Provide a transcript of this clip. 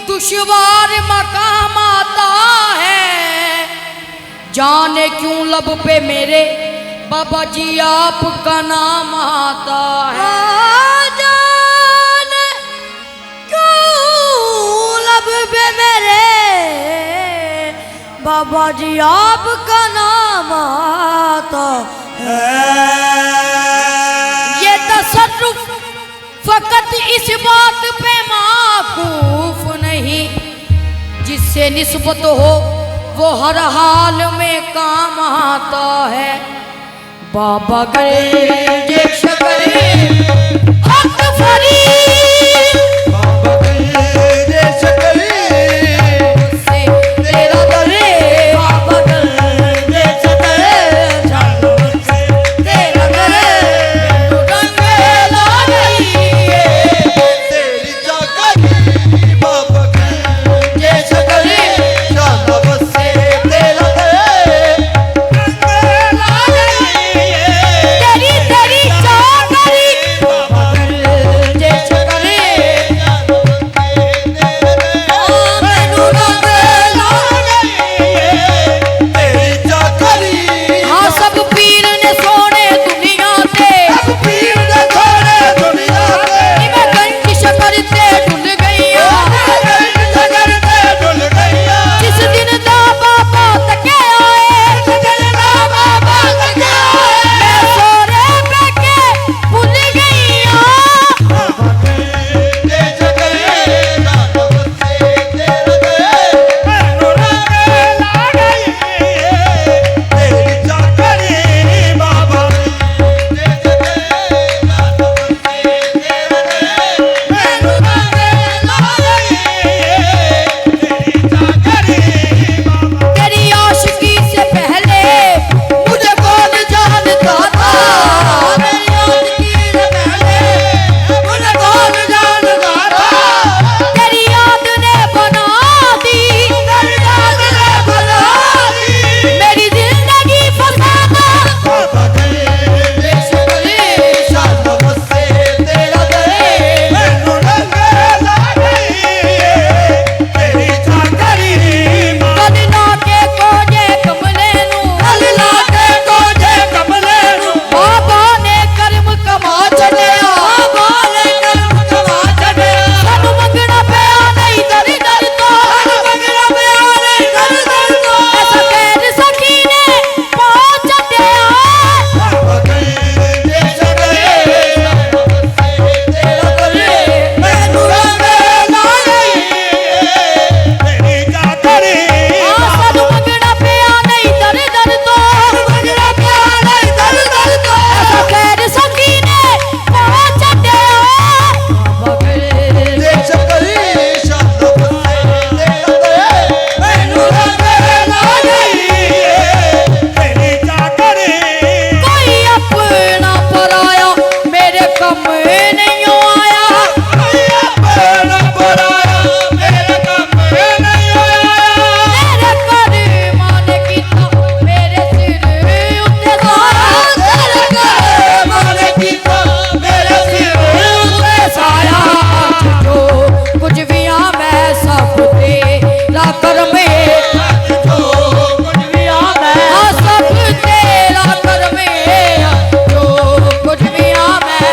दुश्वार मकाम आता है, जाने क्यों लब पे मेरे बाबा जी आपका नाम आता है। जाने क्यों लब पे मेरे बाबा जी आपका नाम आता है। ये तसर्रुफ फकत इस बात पे माकूफ नहीं, जिससे निस्बत हो वो हर हाल में काम आता है। बाबा गंज शकरे अकबरी, बाबा गंज शकरे उससे तेरा दरे, बाबा गंज शकरे जानो उससे तेरा दरे। रंग ला गई तेरी जागरी, बाबा गंज शकरे जानो उससे तेरा दरे। रंग ला गई तेरी तेरी जागरी, बाबा गंज शकरे जानो उससे तेरा दरे। मैनू रंग ला गई तेरी जागरी। हाँ सब पीर ने सोने दुनिया से, सब पीर ने सोने दुनिया से, मैं गंज शकर ते डुल गई, गंज शकर ते डुल गई। जिस दिन दा बाबा तके आए, जिस दिन दा बाबा तके आए, मैं सोरे पैके भूल गई। बाबा गंज शकरे जानो उससे तेरा दरे। मैनू रंग ला गई तेरी जागरी, बाबा गंज शकरे जानो उससे तेरा दरे। मैनू रंग ला गई तेरी जागरी, बाबा। तेरी आशिकी से पहले मुझे कौन जानता था, तेरी आशिकी से पहले मुझे कौन जानता था। तेरी याद ने बना दी, तेरी याद ने बना दी मेरी जिंदगी फसाना। बाबा गंज शकरे जानो उससे तेरा दरे। मैनू रंग ला गई तेरी जागरी, कल लाके कोजे कमले नू, कल लाके कोजे कमले नू, बाबा ने कर्म कमा छड़िया, बाबा ने कर्म कमा छड़िया। सानू मंगना पिया नहीं दर दर तो, सानू मंगना पिया नहीं दर दर तो, ऐसा कैद सखी ने पहुंच छड़िया। बाबा गंज शकरे जानो उससे तेरा दरे। मैनू रंग ला गई तेरी जागरी, सानू मंगना पिया नहीं दर दर तो, सानू मंगना पिया नहीं दर दर तो, ऐसा कैद सखी ने पहुंच छड़िया। बाबा गंज शकरे जानो उससे तेरा दरे। मैनू रंग ला गई तेरी जागरी। कोई अपना पराया मेरे कम नहीं आया, कोई अपना पराया मेरे कम नहीं आया। तेरे कर्मां ने कीता मेरे सिर उत्ते साया, तेरे कर्मां ने कीता मेरे सिर उत्ते साया। जो कुछ भी आ मैं सब तेरा कर्म है, जो कुछ भी आ मैं सब तेरा कर्म है, जो कुछ भी आ मैं